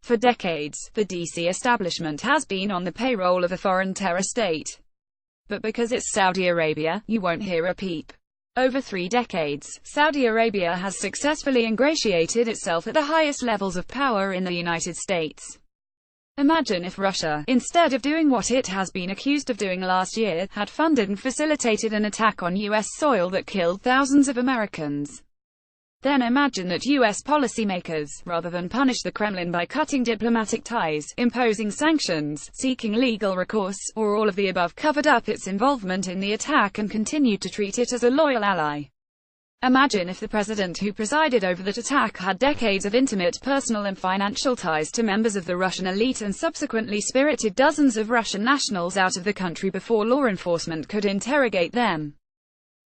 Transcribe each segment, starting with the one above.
For decades, the DC establishment has been on the payroll of a foreign terror state. But because it's Saudi Arabia, you won't hear a peep. Over 3 decades, Saudi Arabia has successfully ingratiated itself at the highest levels of power in the United States. Imagine if Russia, instead of doing what it has been accused of doing last year, had funded and facilitated an attack on U.S. soil that killed thousands of Americans. Then imagine that U.S. policymakers, rather than punish the Kremlin by cutting diplomatic ties, imposing sanctions, seeking legal recourse, or all of the above, covered up its involvement in the attack and continued to treat it as a loyal ally. Imagine if the president who presided over that attack had decades of intimate personal and financial ties to members of the Russian elite and subsequently spirited dozens of Russian nationals out of the country before law enforcement could interrogate them.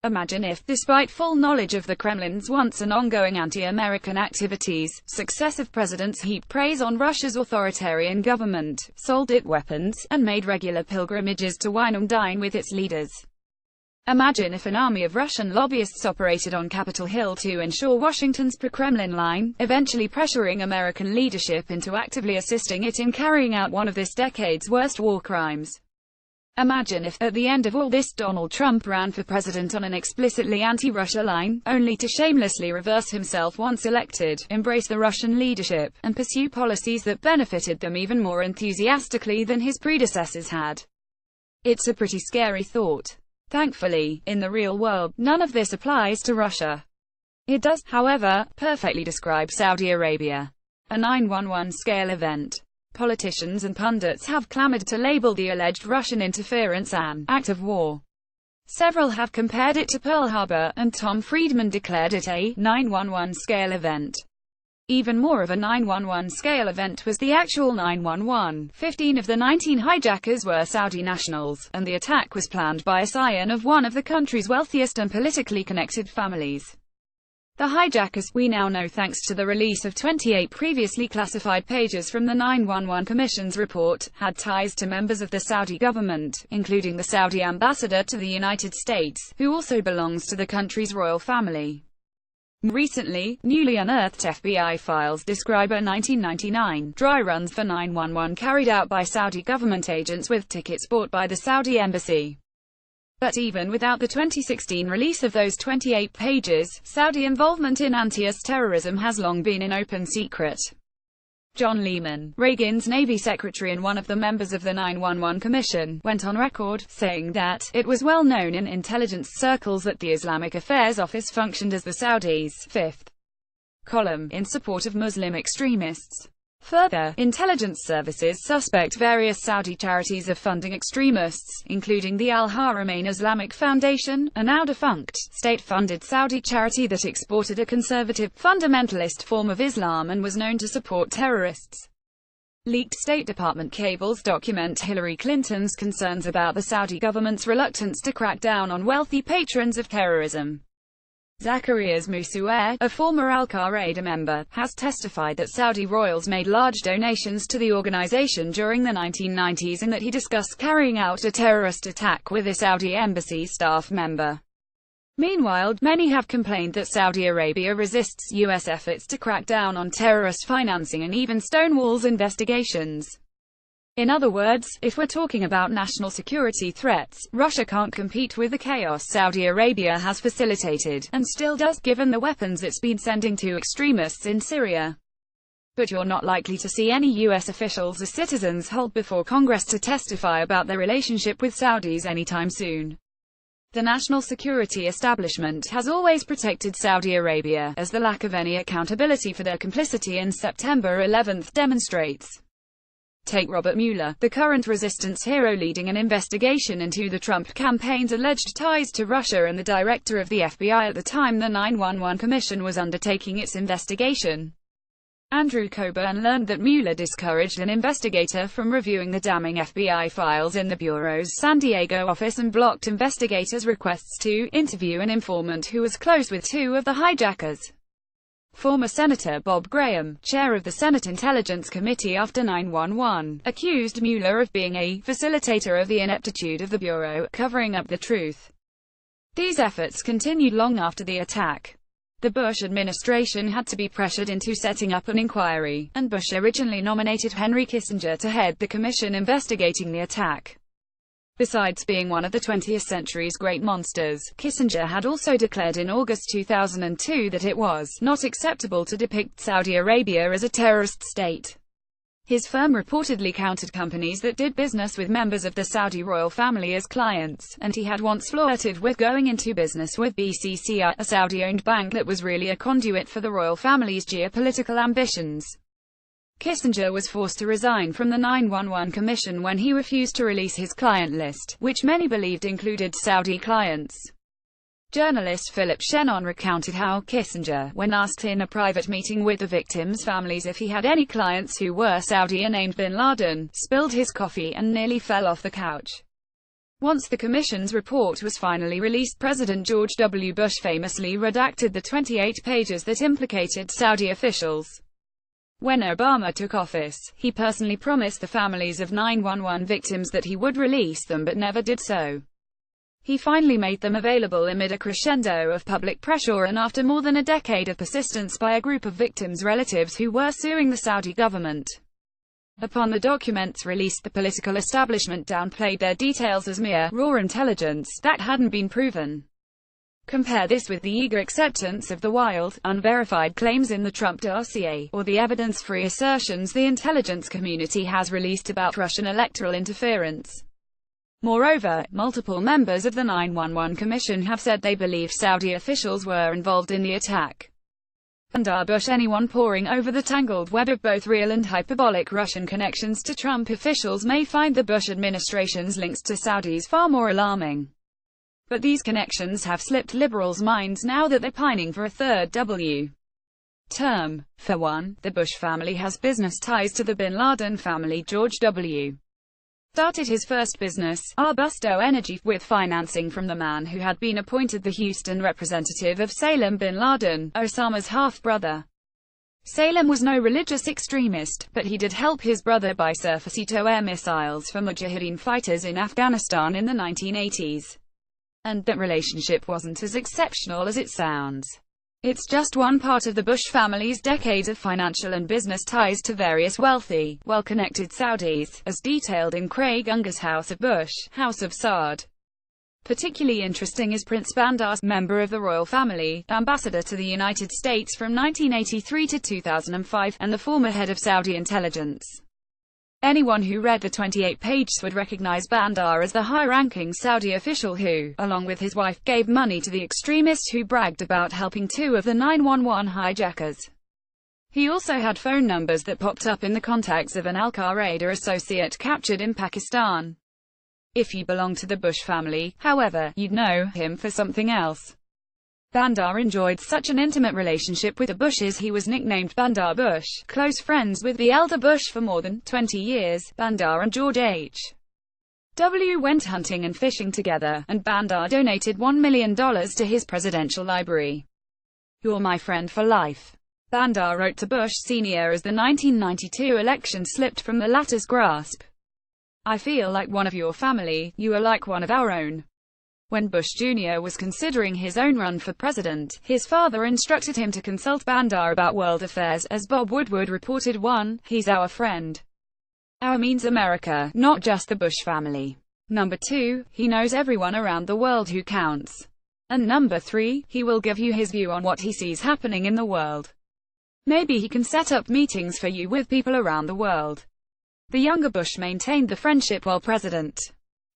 Imagine if, despite full knowledge of the Kremlin's once and ongoing anti-American activities, successive presidents heaped praise on Russia's authoritarian government, sold it weapons, and made regular pilgrimages to wine and dine with its leaders. Imagine if an army of Russian lobbyists operated on Capitol Hill to ensure Washington's pro-Kremlin line, eventually pressuring American leadership into actively assisting it in carrying out one of this decade's worst war crimes. Imagine if, at the end of all this, Donald Trump ran for president on an explicitly anti-Russia line, only to shamelessly reverse himself once elected, embrace the Russian leadership, and pursue policies that benefited them even more enthusiastically than his predecessors had. It's a pretty scary thought. Thankfully, in the real world, none of this applies to Russia. It does, however, perfectly describe Saudi Arabia. A 9/11 scale event. Politicians and pundits have clamored to label the alleged Russian interference an act of war. Several have compared it to Pearl Harbor, and Tom Friedman declared it a 9/11 scale event. Even more of a 9/11 scale event was the actual 9/11. 15 of the 19 hijackers were Saudi nationals, and the attack was planned by a scion of one of the country's wealthiest and politically connected families. The hijackers, we now know thanks to the release of 28 previously classified pages from the 9/11 Commission's report, had ties to members of the Saudi government, including the Saudi ambassador to the United States, who also belongs to the country's royal family. Recently, newly unearthed FBI files describe a 1999 dry runs for 9/11 carried out by Saudi government agents with tickets bought by the Saudi embassy. But even without the 2016 release of those 28 pages, Saudi involvement in anti-US terrorism has long been an open secret. John Lehman, Reagan's Navy Secretary and one of the members of the 9/11 Commission, went on record, saying that it was well known in intelligence circles that the Islamic Affairs Office functioned as the Saudis' fifth column, in support of Muslim extremists. Further, intelligence services suspect various Saudi charities of funding extremists, including the Al-Haramain Islamic Foundation, a now-defunct, state-funded Saudi charity that exported a conservative, fundamentalist form of Islam and was known to support terrorists. Leaked State Department cables document Hillary Clinton's concerns about the Saudi government's reluctance to crack down on wealthy patrons of terrorism. Zacarias Moussaoui, a former Al-Qaeda member, has testified that Saudi royals made large donations to the organization during the 1990s and that he discussed carrying out a terrorist attack with a Saudi embassy staff member. Meanwhile, many have complained that Saudi Arabia resists U.S. efforts to crack down on terrorist financing and even stonewalls investigations. In other words, if we're talking about national security threats, Russia can't compete with the chaos Saudi Arabia has facilitated, and still does, given the weapons it's been sending to extremists in Syria. But you're not likely to see any U.S. officials or citizens hauled before Congress to testify about their relationship with Saudis anytime soon. The national security establishment has always protected Saudi Arabia, as the lack of any accountability for their complicity in September 11 demonstrates. Take Robert Mueller, the current resistance hero leading an investigation into the Trump campaign's alleged ties to Russia and the director of the FBI at the time the 9/11 Commission was undertaking its investigation. Andrew Coburn learned that Mueller discouraged an investigator from reviewing the damning FBI files in the Bureau's San Diego office and blocked investigators' requests to interview an informant who was close with two of the hijackers. Former Senator Bob Graham, chair of the Senate Intelligence Committee after 9/11, accused Mueller of being a facilitator of the ineptitude of the Bureau, covering up the truth. These efforts continued long after the attack. The Bush administration had to be pressured into setting up an inquiry, and Bush originally nominated Henry Kissinger to head the commission investigating the attack. Besides being one of the 20th century's great monsters, Kissinger had also declared in August 2002 that it was not acceptable to depict Saudi Arabia as a terrorist state. His firm reportedly counted companies that did business with members of the Saudi royal family as clients, and he had once flirted with going into business with BCCI, a Saudi-owned bank that was really a conduit for the royal family's geopolitical ambitions. Kissinger was forced to resign from the 911 Commission when he refused to release his client list, which many believed included Saudi clients. Journalist Philip Shannon recounted how Kissinger, when asked in a private meeting with the victims' families if he had any clients who were Saudi and named bin Laden, spilled his coffee and nearly fell off the couch. Once the commission's report was finally released, President George W. Bush famously redacted the 28 pages that implicated Saudi officials. When Obama took office, he personally promised the families of 911 victims that he would release them but never did so. He finally made them available amid a crescendo of public pressure and after more than a decade of persistence by a group of victims' relatives who were suing the Saudi government. Upon the documents released, the political establishment downplayed their details as mere raw intelligence that hadn't been proven. Compare this with the eager acceptance of the wild, unverified claims in the Trump dossier, or the evidence-free assertions the intelligence community has released about Russian electoral interference. Moreover, multiple members of the 911 Commission have said they believe Saudi officials were involved in the attack. Bandar Bush. Anyone poring over the tangled web of both real and hyperbolic Russian connections to Trump officials may find the Bush administration's links to Saudis far more alarming. But these connections have slipped liberals' minds now that they're pining for a third W term. For one, the Bush family has business ties to the bin Laden family. George W. started his first business, Arbusto Energy, with financing from the man who had been appointed the Houston representative of Salem bin Laden, Osama's half-brother. Salem was no religious extremist, but he did help his brother buy surface-to-air missiles for Mujahideen fighters in Afghanistan in the 1980s. And that relationship wasn't as exceptional as it sounds. It's just one part of the Bush family's decades of financial and business ties to various wealthy, well-connected Saudis, as detailed in Craig Unger's House of Bush, House of Saud. Particularly interesting is Prince Bandar, member of the royal family, ambassador to the United States from 1983 to 2005, and the former head of Saudi intelligence. Anyone who read the 28 pages would recognize Bandar as the high-ranking Saudi official who, along with his wife, gave money to the extremist who bragged about helping two of the 911 hijackers. He also had phone numbers that popped up in the contacts of an Al-Qaeda associate captured in Pakistan. If you belong to the Bush family, however, you'd know him for something else. Bandar enjoyed such an intimate relationship with the Bushes he was nicknamed Bandar Bush, close friends with the elder Bush for more than 20 years. Bandar and George H.W. went hunting and fishing together, and Bandar donated $1 million to his presidential library. "You're my friend for life," Bandar wrote to Bush Sr. as the 1992 election slipped from the latter's grasp. "I feel like one of your family, you are like one of our own." When Bush Jr. was considering his own run for president, his father instructed him to consult Bandar about world affairs, as Bob Woodward reported. 1. He's our friend. Our means America, not just the Bush family. Number 2, he knows everyone around the world who counts. And number 3, he will give you his view on what he sees happening in the world. Maybe he can set up meetings for you with people around the world. The younger Bush maintained the friendship while president.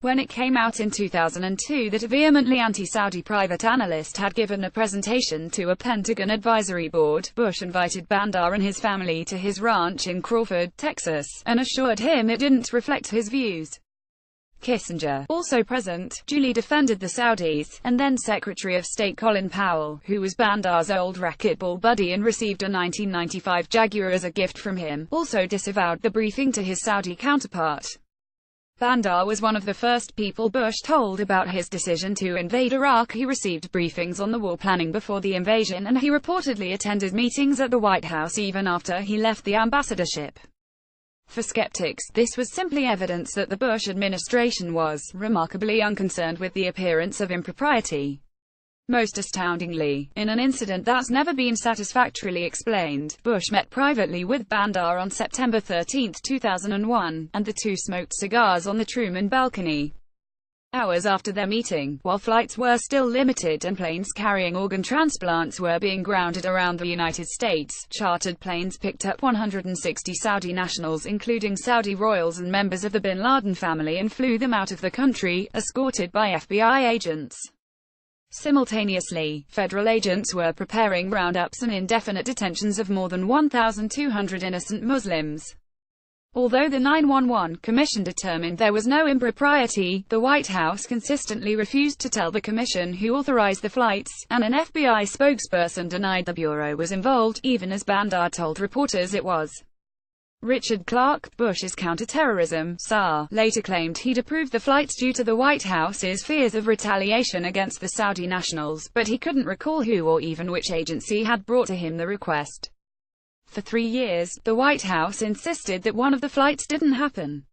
When it came out in 2002 that a vehemently anti-Saudi private analyst had given a presentation to a Pentagon advisory board, Bush invited Bandar and his family to his ranch in Crawford, Texas, and assured him it didn't reflect his views. Kissinger, also present, duly defended the Saudis, and then Secretary of State Colin Powell, who was Bandar's old racquetball buddy and received a 1995 Jaguar as a gift from him, also disavowed the briefing to his Saudi counterpart. Bandar was one of the first people Bush told about his decision to invade Iraq. He received briefings on the war planning before the invasion, and he reportedly attended meetings at the White House even after he left the ambassadorship. For skeptics, this was simply evidence that the Bush administration was remarkably unconcerned with the appearance of impropriety. Most astoundingly, in an incident that's never been satisfactorily explained, Bush met privately with Bandar on September 13, 2001, and the two smoked cigars on the Truman balcony. Hours after their meeting, while flights were still limited and planes carrying organ transplants were being grounded around the United States, chartered planes picked up 160 Saudi nationals, including Saudi royals and members of the bin Laden family, and flew them out of the country, escorted by FBI agents. Simultaneously, federal agents were preparing roundups and indefinite detentions of more than 1,200 innocent Muslims. Although the 911 Commission determined there was no impropriety, the White House consistently refused to tell the commission who authorized the flights, and an FBI spokesperson denied the Bureau was involved, even as Bandar told reporters it was. Richard Clarke, Bush's counterterrorism SAR, later claimed he'd approved the flights due to the White House's fears of retaliation against the Saudi nationals, but he couldn't recall who or even which agency had brought to him the request. For 3 years, the White House insisted that one of the flights didn't happen.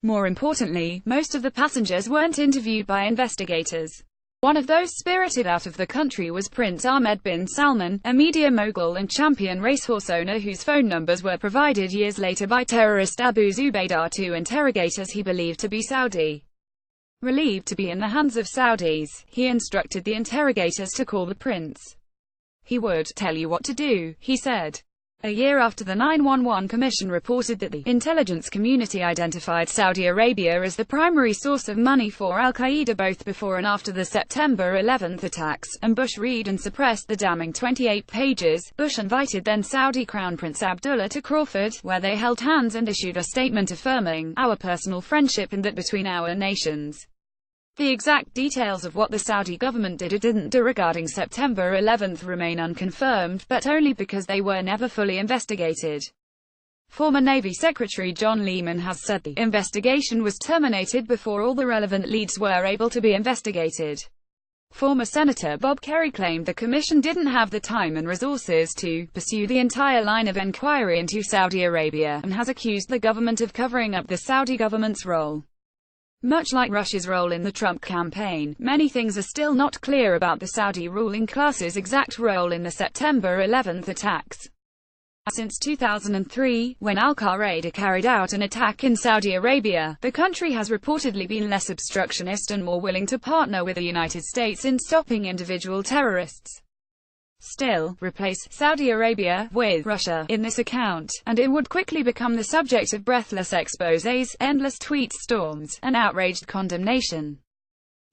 More importantly, most of the passengers weren't interviewed by investigators. One of those spirited out of the country was Prince Ahmed bin Salman, a media mogul and champion racehorse owner whose phone numbers were provided years later by terrorist Abu Zubaydah to interrogators he believed to be Saudi. Relieved to be in the hands of Saudis, he instructed the interrogators to call the prince. He would tell you what to do, he said. A year after the 911 Commission reported that the intelligence community identified Saudi Arabia as the primary source of money for al-Qaeda both before and after the September 11 attacks, and Bush read and suppressed the damning 28 pages, Bush invited then Saudi Crown Prince Abdullah to Crawford, where they held hands and issued a statement affirming our personal friendship and that between our nations. The exact details of what the Saudi government did or didn't do regarding September 11 remain unconfirmed, but only because they were never fully investigated. Former Navy Secretary John Lehman has said the investigation was terminated before all the relevant leads were able to be investigated. Former Senator Bob Kerrey claimed the commission didn't have the time and resources to pursue the entire line of inquiry into Saudi Arabia, and has accused the government of covering up the Saudi government's role. Much like Russia's role in the Trump campaign, many things are still not clear about the Saudi ruling class's exact role in the September 11 attacks. Since 2003, when al-Qaeda carried out an attack in Saudi Arabia, the country has reportedly been less obstructionist and more willing to partner with the United States in stopping individual terrorists. Still, replace Saudi Arabia with Russia in this account, and it would quickly become the subject of breathless exposés, endless tweet storms, and outraged condemnation.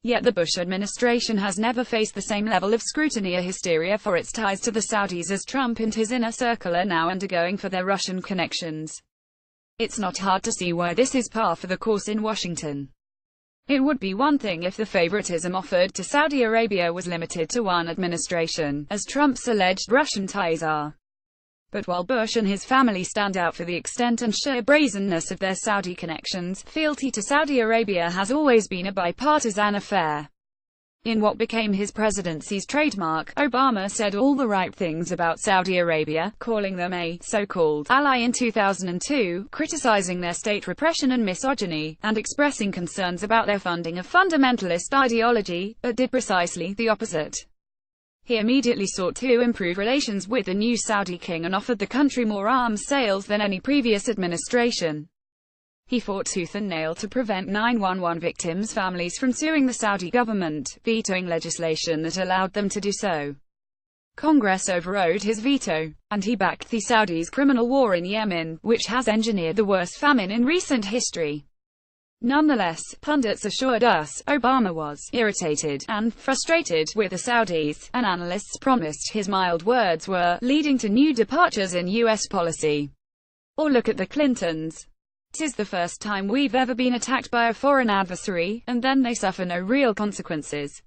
Yet the Bush administration has never faced the same level of scrutiny or hysteria for its ties to the Saudis as Trump and his inner circle are now undergoing for their Russian connections. It's not hard to see why this is par for the course in Washington. It would be one thing if the favoritism offered to Saudi Arabia was limited to one administration, as Trump's alleged Russian ties are. But while Bush and his family stand out for the extent and sheer brazenness of their Saudi connections, fealty to Saudi Arabia has always been a bipartisan affair. In what became his presidency's trademark, Obama said all the right things about Saudi Arabia, calling them a so-called ally in 2002, criticizing their state repression and misogyny, and expressing concerns about their funding of fundamentalist ideology, but did precisely the opposite. He immediately sought to improve relations with the new Saudi king and offered the country more arms sales than any previous administration. He fought tooth and nail to prevent 911 victims' families from suing the Saudi government, vetoing legislation that allowed them to do so. Congress overrode his veto, and he backed the Saudis' criminal war in Yemen, which has engineered the worst famine in recent history. Nonetheless, pundits assured us, Obama was irritated and frustrated with the Saudis, and analysts promised his mild words were leading to new departures in U.S. policy. Or look at the Clintons. It is the first time we've ever been attacked by a foreign adversary, and then they suffer no real consequences.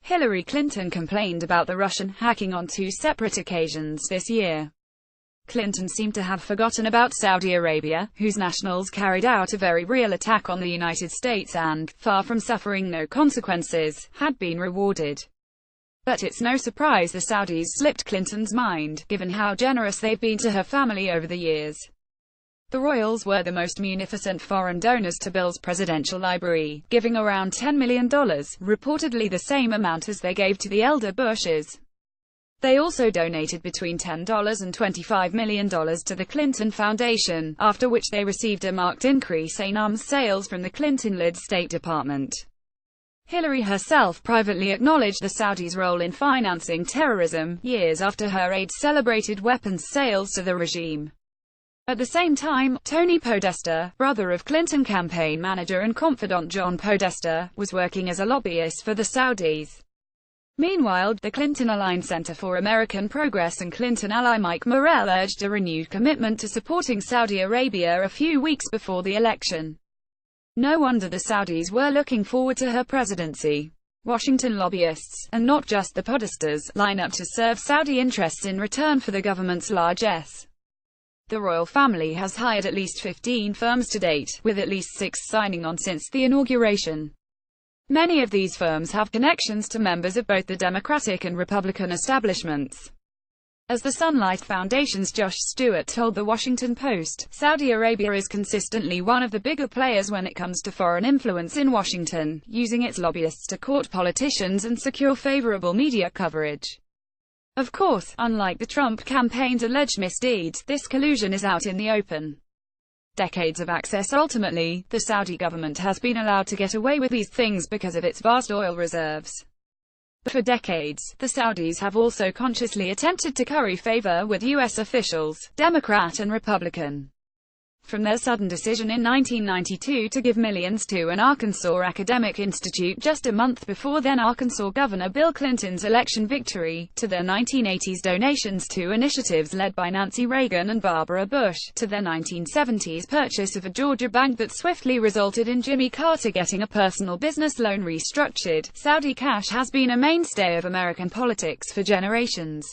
Hillary Clinton complained about the Russian hacking on 2 separate occasions this year. Clinton seemed to have forgotten about Saudi Arabia, whose nationals carried out a very real attack on the United States and, far from suffering no consequences, had been rewarded. But it's no surprise the Saudis slipped Clinton's mind, given how generous they've been to her family over the years. The royals were the most munificent foreign donors to Bill's presidential library, giving around $10 million, reportedly the same amount as they gave to the elder Bushes. They also donated between $10 and $25 million to the Clinton Foundation, after which they received a marked increase in arms sales from the Clinton-led State Department. Hillary herself privately acknowledged the Saudis' role in financing terrorism, years after her aide celebrated weapons sales to the regime. At the same time, Tony Podesta, brother of Clinton campaign manager and confidant John Podesta, was working as a lobbyist for the Saudis. Meanwhile, the Clinton-aligned Center for American Progress and Clinton ally Mike Morell urged a renewed commitment to supporting Saudi Arabia a few weeks before the election. No wonder the Saudis were looking forward to her presidency. Washington lobbyists, and not just the Podestas, line up to serve Saudi interests in return for the government's largesse. The royal family has hired at least 15 firms to date, with at least 6 signing on since the inauguration. Many of these firms have connections to members of both the Democratic and Republican establishments. As the Sunlight Foundation's Josh Stewart told The Washington Post, Saudi Arabia is consistently one of the bigger players when it comes to foreign influence in Washington, using its lobbyists to court politicians and secure favorable media coverage. Of course, unlike the Trump campaign's alleged misdeeds, this collusion is out in the open. Decades of access. Ultimately, the Saudi government has been allowed to get away with these things because of its vast oil reserves. But for decades, the Saudis have also consciously attempted to curry favor with U.S. officials, Democrat and Republican. From their sudden decision in 1992 to give millions to an Arkansas academic institute just a month before then-Arkansas Governor Bill Clinton's election victory, to their 1980s donations to initiatives led by Nancy Reagan and Barbara Bush, to their 1970s purchase of a Georgia bank that swiftly resulted in Jimmy Carter getting a personal business loan restructured, Saudi cash has been a mainstay of American politics for generations.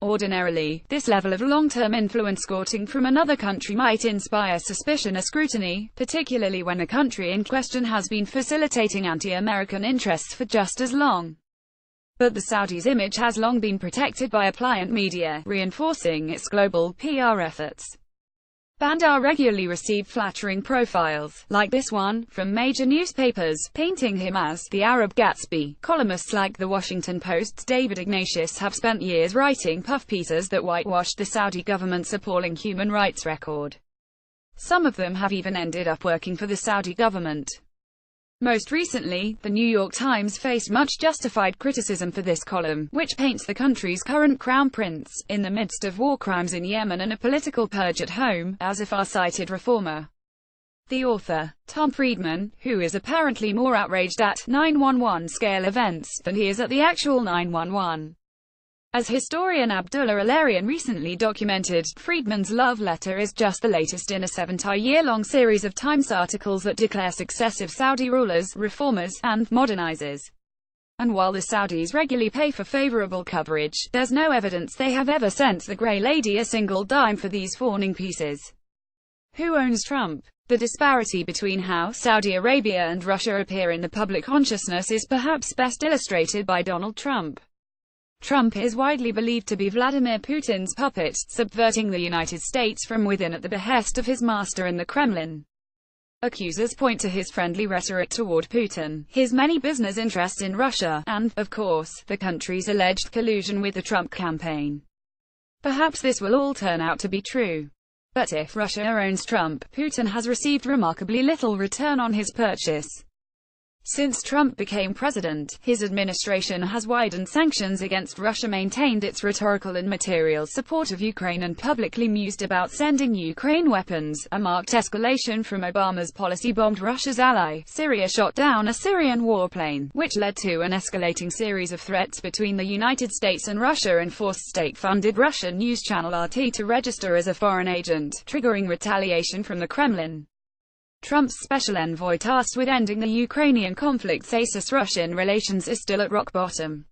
Ordinarily, this level of long-term influence courting from another country might inspire suspicion or scrutiny, particularly when the country in question has been facilitating anti-American interests for just as long. But the Saudis' image has long been protected by a pliant media, reinforcing its global PR efforts. Bandar regularly received flattering profiles, like this one, from major newspapers, painting him as the Arab Gatsby. Columnists like The Washington Post's David Ignatius have spent years writing puff pieces that whitewashed the Saudi government's appalling human rights record. Some of them have even ended up working for the Saudi government. Most recently, the New York Times faced much justified criticism for this column, which paints the country's current crown prince, in the midst of war crimes in Yemen and a political purge at home, as a far-sighted reformer. The author, Tom Friedman, who is apparently more outraged at 9/11 scale events than he is at the actual 9/11. As historian Abdullah Alarian recently documented, Friedman's love letter is just the latest in a 70-year-long series of Times articles that declare successive Saudi rulers, reformers, and modernizers. And while the Saudis regularly pay for favorable coverage, there's no evidence they have ever sent the Grey Lady a single dime for these fawning pieces. Who owns Trump? The disparity between how Saudi Arabia and Russia appear in the public consciousness is perhaps best illustrated by Donald Trump. Trump is widely believed to be Vladimir Putin's puppet, subverting the United States from within at the behest of his master in the Kremlin. Accusers point to his friendly rhetoric toward Putin, his many business interests in Russia, and, of course, the country's alleged collusion with the Trump campaign. Perhaps this will all turn out to be true. But if Russia owns Trump, Putin has received remarkably little return on his purchase. Since Trump became president, his administration has widened sanctions against Russia, maintained its rhetorical and material support of Ukraine, and publicly mused about sending Ukraine weapons, a marked escalation from Obama's policy. Bombed Russia's ally. Syria shot down a Syrian warplane, which led to an escalating series of threats between the United States and Russia, and forced state-funded Russian news channel RT to register as a foreign agent, triggering retaliation from the Kremlin. Trump's special envoy tasked with ending the Ukrainian conflict says Russian relations is still at rock bottom.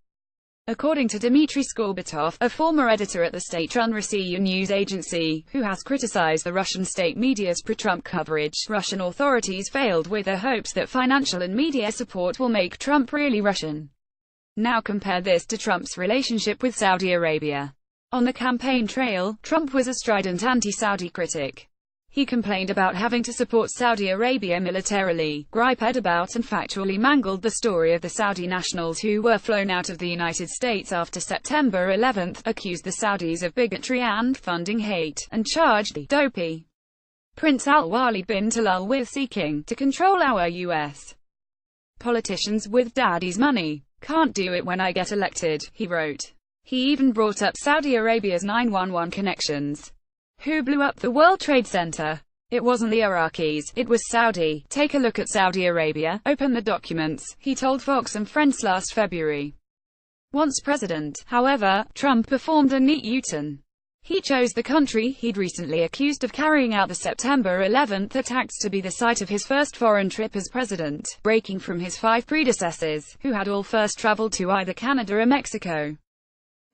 According to Dmitry Skorbatov, a former editor at the state-run Rossiya news agency, who has criticized the Russian state media's pro-Trump coverage, Russian authorities failed with their hopes that financial and media support will make Trump really Russian. Now compare this to Trump's relationship with Saudi Arabia. On the campaign trail, Trump was a strident anti-Saudi critic. He complained about having to support Saudi Arabia militarily, griped about and factually mangled the story of the Saudi nationals who were flown out of the United States after September 11, accused the Saudis of bigotry and funding hate, and charged the dopey Prince Al-Wali bin Talal with seeking to control our U.S. politicians with daddy's money. Can't do it when I get elected, he wrote. He even brought up Saudi Arabia's 911 connections. Who blew up the World Trade Center? It wasn't the Iraqis, it was Saudi. Take a look at Saudi Arabia, open the documents, he told Fox and Friends last February. Once president, however, Trump performed a neat U-turn. He chose the country he'd recently accused of carrying out the September 11 attacks to be the site of his first foreign trip as president, breaking from his 5 predecessors, who had all first traveled to either Canada or Mexico.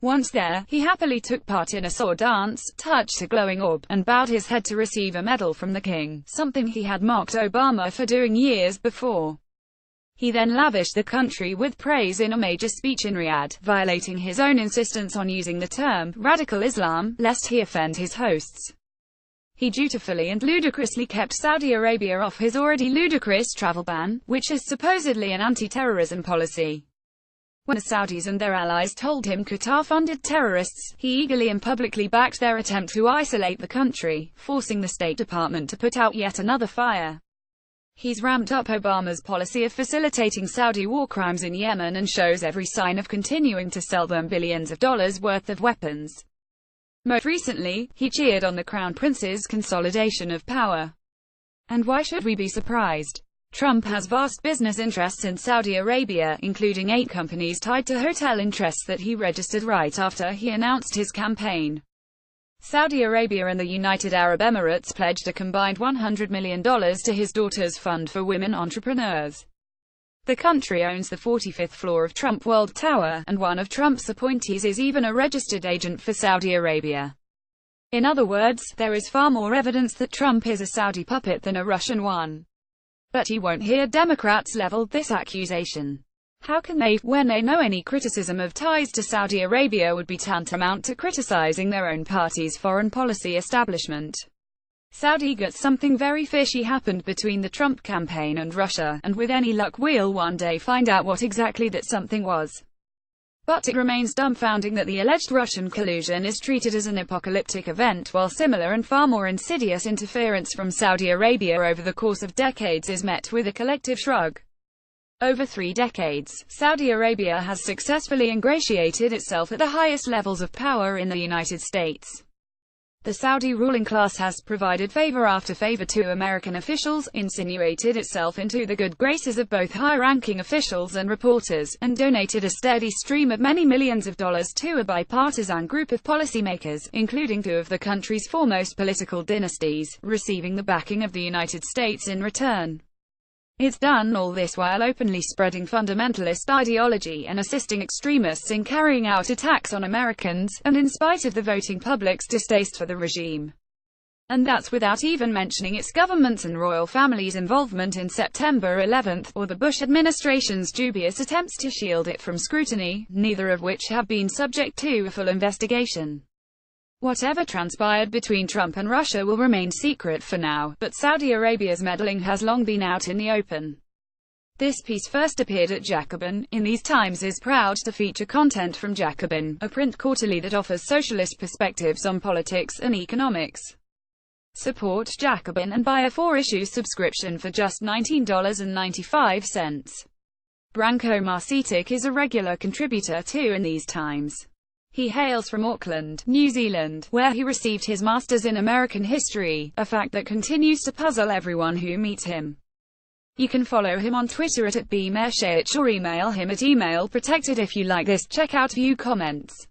Once there, he happily took part in a sword dance, touched a glowing orb, and bowed his head to receive a medal from the king, something he had mocked Obama for doing years before. He then lavished the country with praise in a major speech in Riyadh, violating his own insistence on using the term radical Islam, lest he offend his hosts. He dutifully and ludicrously kept Saudi Arabia off his already ludicrous travel ban, which is supposedly an anti-terrorism policy. When the Saudis and their allies told him Qatar funded terrorists, he eagerly and publicly backed their attempt to isolate the country, forcing the State Department to put out yet another fire. He's ramped up Obama's policy of facilitating Saudi war crimes in Yemen and shows every sign of continuing to sell them billions of dollars worth of weapons. Most recently, he cheered on the Crown Prince's consolidation of power. And why should we be surprised? Trump has vast business interests in Saudi Arabia, including 8 companies tied to hotel interests that he registered right after he announced his campaign. Saudi Arabia and the United Arab Emirates pledged a combined $100 million to his daughter's Fund for Women Entrepreneurs. The country owns the 45th floor of Trump World Tower, and one of Trump's appointees is even a registered agent for Saudi Arabia. In other words, there is far more evidence that Trump is a Saudi puppet than a Russian one. But you won't hear Democrats level this accusation. How can they, when they know any criticism of ties to Saudi Arabia would be tantamount to criticizing their own party's foreign policy establishment? Saudi guts, something very fishy happened between the Trump campaign and Russia, and with any luck we'll one day find out what exactly that something was. But it remains dumbfounding that the alleged Russian collusion is treated as an apocalyptic event, while similar and far more insidious interference from Saudi Arabia over the course of decades is met with a collective shrug. Over 3 decades, Saudi Arabia has successfully ingratiated itself at the highest levels of power in the United States. The Saudi ruling class has provided favor after favor to American officials, insinuated itself into the good graces of both high-ranking officials and reporters, and donated a steady stream of many millions of dollars to a bipartisan group of policymakers, including 2 of the country's foremost political dynasties, receiving the backing of the United States in return. It's done all this while openly spreading fundamentalist ideology and assisting extremists in carrying out attacks on Americans, and in spite of the voting public's distaste for the regime. And that's without even mentioning its government's and royal family's involvement in September 11, or the Bush administration's dubious attempts to shield it from scrutiny, neither of which have been subject to a full investigation. Whatever transpired between Trump and Russia will remain secret for now, but Saudi Arabia's meddling has long been out in the open. This piece first appeared at Jacobin. In these times is proud to feature content from Jacobin, a print quarterly that offers socialist perspectives on politics and economics. Support Jacobin and buy a 4-issue subscription for just $19.95. Branko Marcetic is a regular contributor too in these times. He hails from Auckland, New Zealand, where he received his master's in American history, a fact that continues to puzzle everyone who meets him. You can follow him on Twitter at @bmershach or email him at email protected. If you like this, check out view comments.